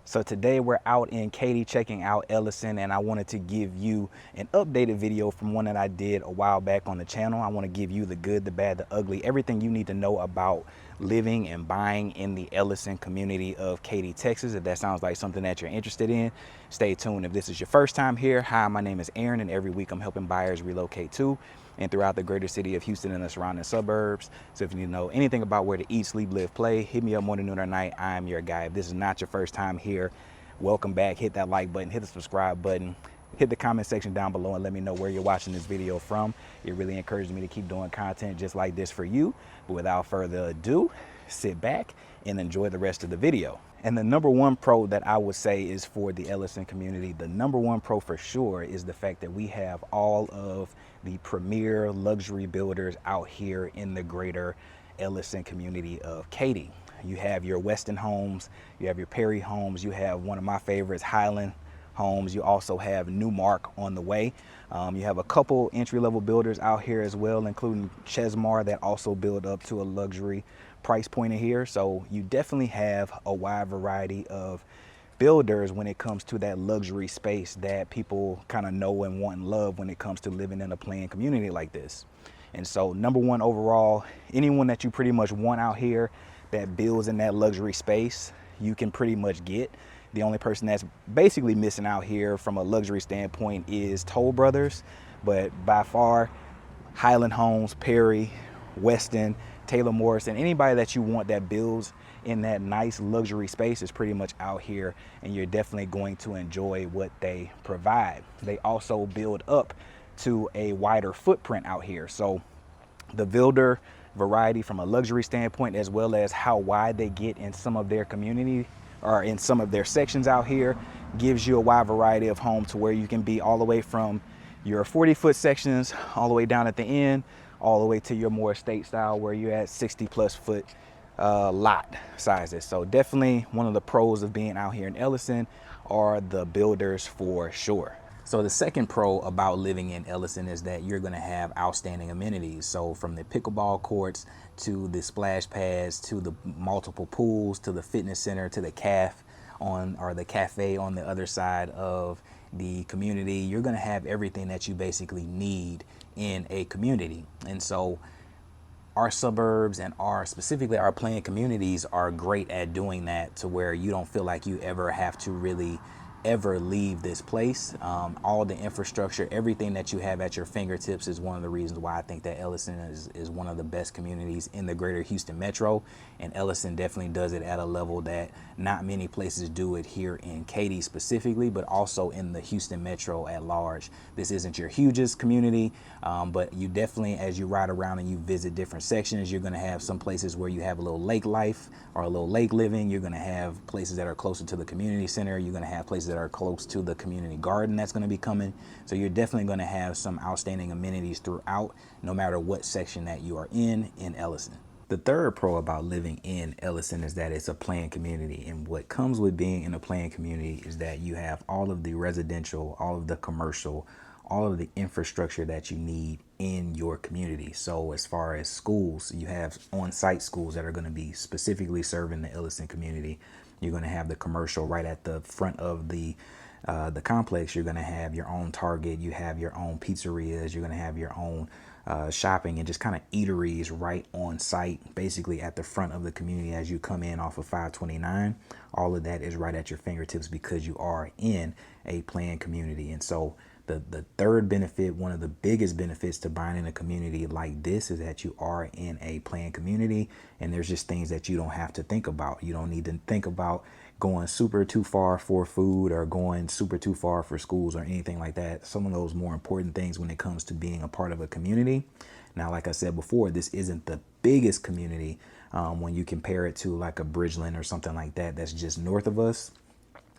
So today we're out in Katy checking out Elyson, and I wanted to give you an updated video from one that I did a while back on the channel. I want to give you the good, the bad, the ugly, everything you need to know about living and buying in the Elyson community of Katy, Texas. If that sounds like something that you're interested in, stay tuned. If this is your first time here, hi, my name is Aaron, and every week I'm helping buyers relocate to and throughout the greater city of Houston and the surrounding suburbs. So if you need to know anything about where to eat, sleep, live, play, hit me up morning, noon, or night. I am your guy. If this is not your first time here, welcome back. Hit that like button, hit the subscribe button, hit the comment section down below and let me know where you're watching this video from. It really encourages me to keep doing content just like this for you. But without further ado, sit back and enjoy the rest of the video. And the number one pro that I would say is for the Elyson community, the number one pro for sure is the fact that we have all of the premier luxury builders out here in the greater Elyson community of Katy. You have your Weston Homes, you have your Perry Homes, you have one of my favorites, Highland Homes. You also have Newmark on the way. You have a couple entry-level builders out here as well, including Chesmar, that also build up to a luxury price point in here. So you definitely have a wide variety of builders when it comes to that luxury space that people kind of know and want and love when it comes to living in a planned community like this. And so number one overall, anyone that you pretty much want out here that builds in that luxury space, you can pretty much get. The only person that's basically missing out here from a luxury standpoint is Toll Brothers, but by far Highland Homes, Perry, Weston, Taylor Morrison, anybody that you want that builds in that nice luxury space is pretty much out here, and you're definitely going to enjoy what they provide. They also build up to a wider footprint out here. So the builder variety from a luxury standpoint, as well as how wide they get in some of their community or in some of their sections out here, gives you a wide variety of home to where you can be all the way from your 40-foot sections all the way down at the end, all the way to your more estate style where you're at 60+ foot lot sizes. So definitely one of the pros of being out here in Elyson are the builders for sure. So the second pro about living in Elyson is that you're going to have outstanding amenities. So from the pickleball courts to the splash pads to the multiple pools to the fitness center to the cafe on the other side of the community, you're going to have everything that you basically need in a community. And so our suburbs and specifically our planned communities are great at doing that, to where you don't feel like you ever have to really ever leave this place. All the infrastructure, everything that you have at your fingertips is one of the reasons why I think that Elyson is one of the best communities in the greater Houston metro, and Elyson definitely does it at a level that not many places do it here in Katy specifically, but also in the Houston metro at large. This isn't your hugest community, but you definitely, as you ride around and you visit different sections, you're going to have some places where you have a little lake life or a little lake living. You're going to have places that are closer to the community center. You're going to have places that are close to the community garden that's going to be coming. So you're definitely going to have some outstanding amenities throughout, no matter what section that you are in Elyson. The third pro about living in Elyson is that it's a planned community, and what comes with being in a planned community is that you have all of the residential, all of the commercial, all of the infrastructure that you need in your community. So as far as schools, you have on-site schools that are going to be specifically serving the Elyson community. You're going to have the commercial right at the front of the complex. You're going to have your own Target. You have your own pizzerias. You're going to have your own shopping and just kind of eateries right on site, basically at the front of the community as you come in off of 529. All of that is right at your fingertips because you are in a planned community. And so the third benefit, one of the biggest benefits to buying in a community like this, is that you are in a planned community, and there's just things that you don't have to think about. You don't need to think about going super too far for food or going super too far for schools or anything like that. Some of those more important things when it comes to being a part of a community. Now, like I said before, this isn't the biggest community when you compare it to like a Bridgeland or something like that that's just north of us.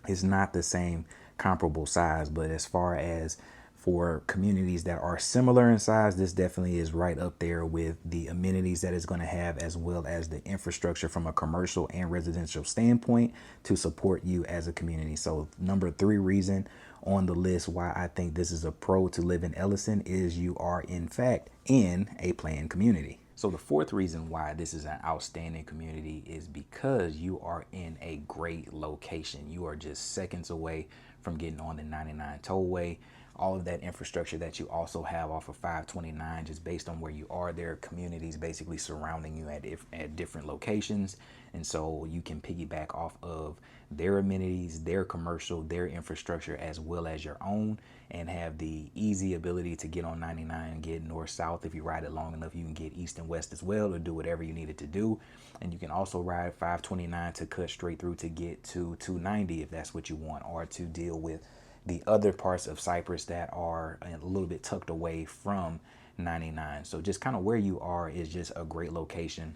It's not the same comparable size, but as far as for communities that are similar in size, this definitely is right up there with the amenities that it's going to have, as well as the infrastructure from a commercial and residential standpoint to support you as a community. So number 3 reason on the list why I think this is a pro to live in Elyson is you are in fact in a planned community. So the fourth reason why this is an outstanding community is because you are in a great location. You are just seconds away from getting on the 99 tollway. All of that infrastructure that you also have off of 529, just based on where you are, there are communities basically surrounding you at different locations. And so you can piggyback off of their amenities, their commercial, their infrastructure, as well as your own, and have the easy ability to get on 99 and get north south. If you ride it long enough, you can get east and west as well, or do whatever you needed to do. And you can also ride 529 to cut straight through to get to 290 if that's what you want, or to deal with the other parts of Cypress that are a little bit tucked away from 99. So just kind of where you are is just a great location.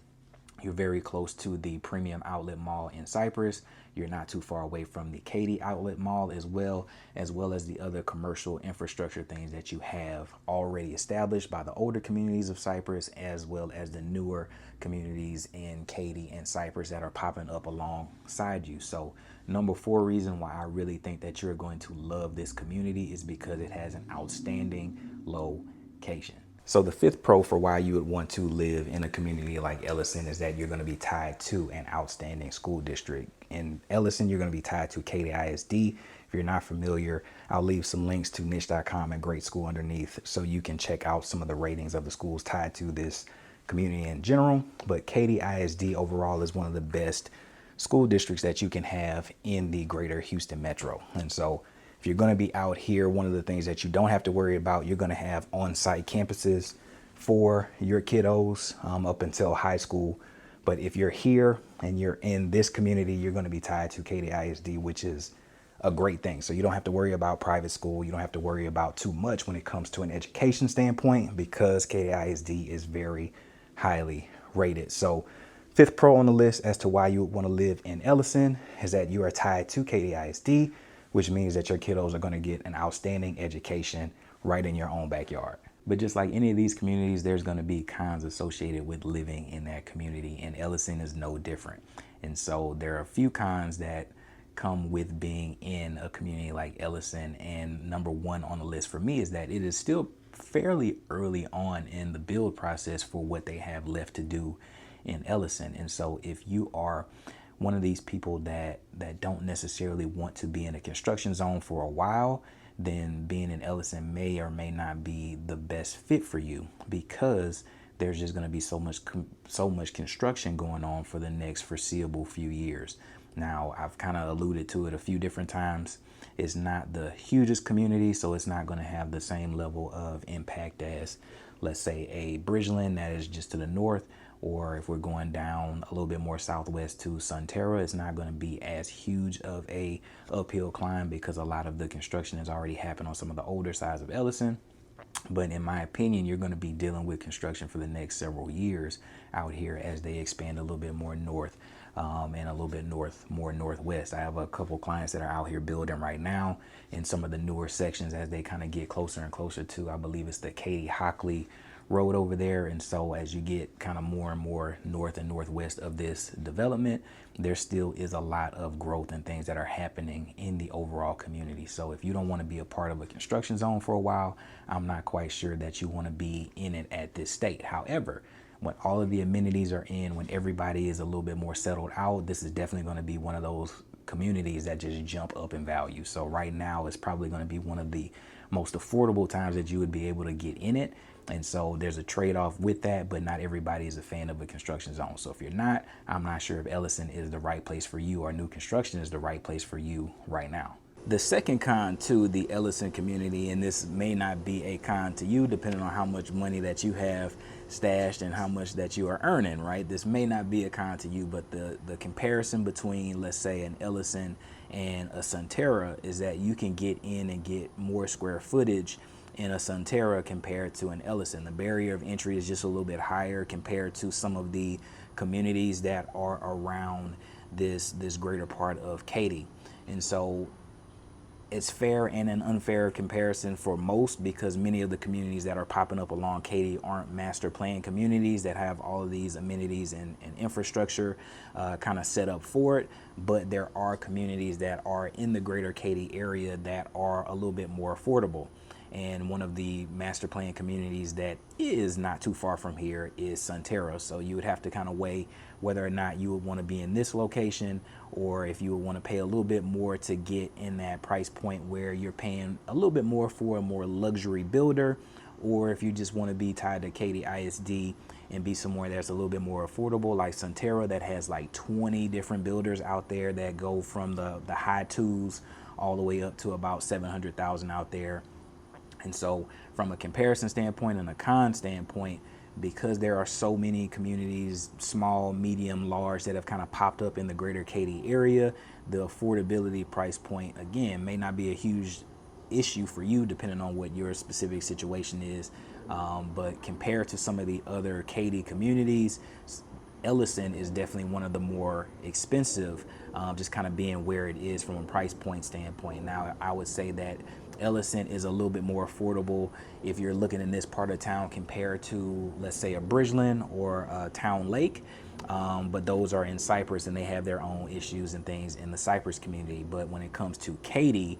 You're very close to the premium outlet mall in Cypress. You're not too far away from the Katy outlet mall as well as the other commercial infrastructure things that you have already established by the older communities of Cypress, as well as the newer communities in Katy and Cypress that are popping up alongside you. So number 4 reason why I really think that you're going to love this community is because it has an outstanding location. So the 5th pro for why you would want to live in a community like Elyson is that you're going to be tied to an outstanding school district. In Elyson, you're going to be tied to Katy ISD. If you're not familiar, I'll leave some links to niche.com and Great School underneath so you can check out some of the ratings of the schools tied to this community in general. But Katy ISD overall is one of the best school districts that you can have in the greater Houston metro. And so if you're going to be out here, one of the things that you don't have to worry about, you're going to have on-site campuses for your kiddos up until high school. But if you're here and you're in this community, you're going to be tied to Katy ISD, which is a great thing. So you don't have to worry about private school. You don't have to worry about too much when it comes to an education standpoint, because Katy ISD is very highly rated. So 5th pro on the list as to why you would want to live in Elyson is that you are tied to Katy ISD, which means that your kiddos are going to get an outstanding education right in your own backyard. But just like any of these communities, there's going to be cons associated with living in that community, and Elyson is no different. And so there are a few cons that come with being in a community like Elyson. And number 1 on the list for me is that it is still fairly early on in the build process for what they have left to do in Elyson. And so if you are one of these people that don't necessarily want to be in a construction zone for a while, then being in Elyson may or may not be the best fit for you, because there's just going to be so much construction going on for the next foreseeable few years. Now, I've kind of alluded to it a few different times. It's not the hugest community, so it's not going to have the same level of impact as, let's say, a Bridgeland that is just to the north. Or if we're going down a little bit more southwest to Sunterra, it's not going to be as huge of a uphill climb, because a lot of the construction has already happened on some of the older sides of Elyson. But in my opinion, you're going to be dealing with construction for the next several years out here as they expand a little bit more north and a little bit more northwest. I have a couple clients that are out here building right now in some of the newer sections as they kind of get closer and closer to, I believe it's the Katy Hockley road over there. And so as you get kind of more and more north and northwest of this development, there still is a lot of growth and things that are happening in the overall community. So if you don't want to be a part of a construction zone for a while, I'm not quite sure that you want to be in it at this state. However, when all of the amenities are in, when everybody is a little bit more settled out, this is definitely going to be one of those communities that just jump up in value. So right now it's probably going to be one of the most affordable times that you would be able to get in it. And so there's a trade-off with that, but not everybody is a fan of a construction zone. So if you're not, I'm not sure if Elyson is the right place for you, or new construction is the right place for you right now. The second con to the Elyson community, and this may not be a con to you depending on how much money that you have stashed and how much that you are earning, right? This may not be a con to you, but the comparison between, let's say, an Elyson and a Sunterra is that you can get in and get more square footage in a Sunterra compared to an Elyson. The barrier of entry is just a little bit higher compared to some of the communities that are around this greater part of Katy. And so it's fair and an unfair comparison for most, because many of the communities that are popping up along Katy aren't master plan communities that have all of these amenities and infrastructure kind of set up for it. But there are communities that are in the greater Katy area that are a little bit more affordable. And one of the master plan communities that is not too far from here is Sunterra. So you would have to kind of weigh whether or not you would want to be in this location, or if you would want to pay a little bit more to get in that price point where you're paying a little bit more for a more luxury builder, or if you just want to be tied to Katy ISD and be somewhere that's a little bit more affordable, like Sunterra, that has like 20 different builders out there that go from the high twos all the way up to about 700,000 out there. And so from a comparison standpoint and a con standpoint, because there are so many communities, small, medium, large, that have kind of popped up in the greater Katy area, the affordability price point, again, may not be a huge issue for you depending on what your specific situation is. But compared to some of the other Katy communities, Elyson is definitely one of the more expensive, just kind of being where it is from a price point standpoint. Now, I would say that Elyson is a little bit more affordable if you're looking in this part of town compared to, let's say, a Bridgeland or a Town Lake. But those are in Cypress, and they have their own issues and things in the Cypress community. But when it comes to Katy,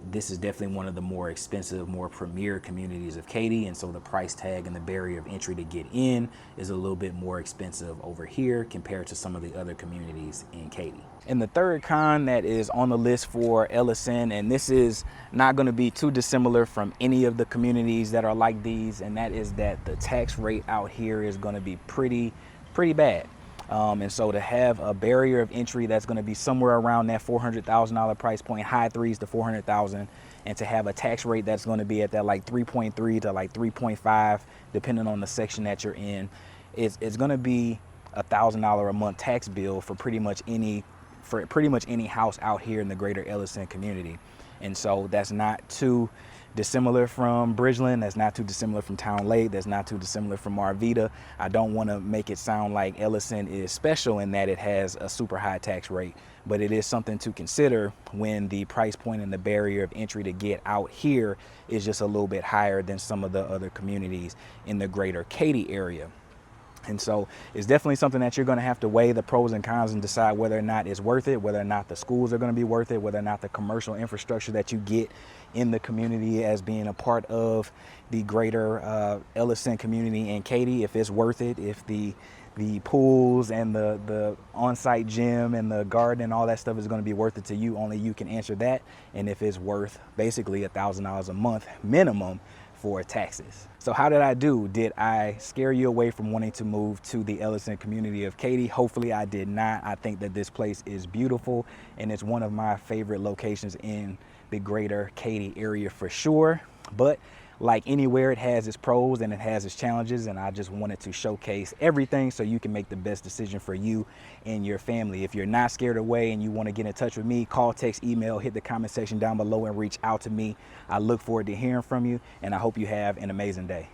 this is definitely one of the more expensive, more premier communities of Katy. And so the price tag and the barrier of entry to get in is a little bit more expensive over here compared to some of the other communities in Katy. And the third con that is on the list for Elyson, and this is not going to be too dissimilar from any of the communities that are like these, and that is that the tax rate out here is going to be pretty bad. And so to have a barrier of entry that's going to be somewhere around that $400,000 price point, high threes to 400,000, and to have a tax rate that's going to be at that like 3.3 to like 3.5, depending on the section that you're in, it's going to be $1,000 a month tax bill for pretty much any house out here in the greater Elyson community. And so that's not too dissimilar from Bridgeland, that's not too dissimilar from Town Lake, that's not too dissimilar from Arvida. I don't want to make it sound like Elyson is special in that it has a super high tax rate, but it is something to consider when the price point and the barrier of entry to get out here is just a little bit higher than some of the other communities in the greater Katy area. And so it's definitely something that you're going to have to weigh the pros and cons and decide whether or not it's worth it, whether or not the schools are going to be worth it, whether or not the commercial infrastructure that you get in the community as being a part of the greater Elyson community and Katy, if it's worth it, if the pools and the on-site gym and the garden and all that stuff is going to be worth it to you. Only you can answer that. And if it's worth basically $1,000 a month minimum for taxes. So how did I do? Did I scare you away from wanting to move to the Elyson community of Katy? Hopefully I did not. I think that this place is beautiful, and it's one of my favorite locations in the greater Katy area for sure. But like anywhere, it has its pros and it has its challenges, and I just wanted to showcase everything so you can make the best decision for you and your family. If you're not scared away and you want to get in touch with me, call, text, email, hit the comment section down below and reach out to me. I look forward to hearing from you, and I hope you have an amazing day.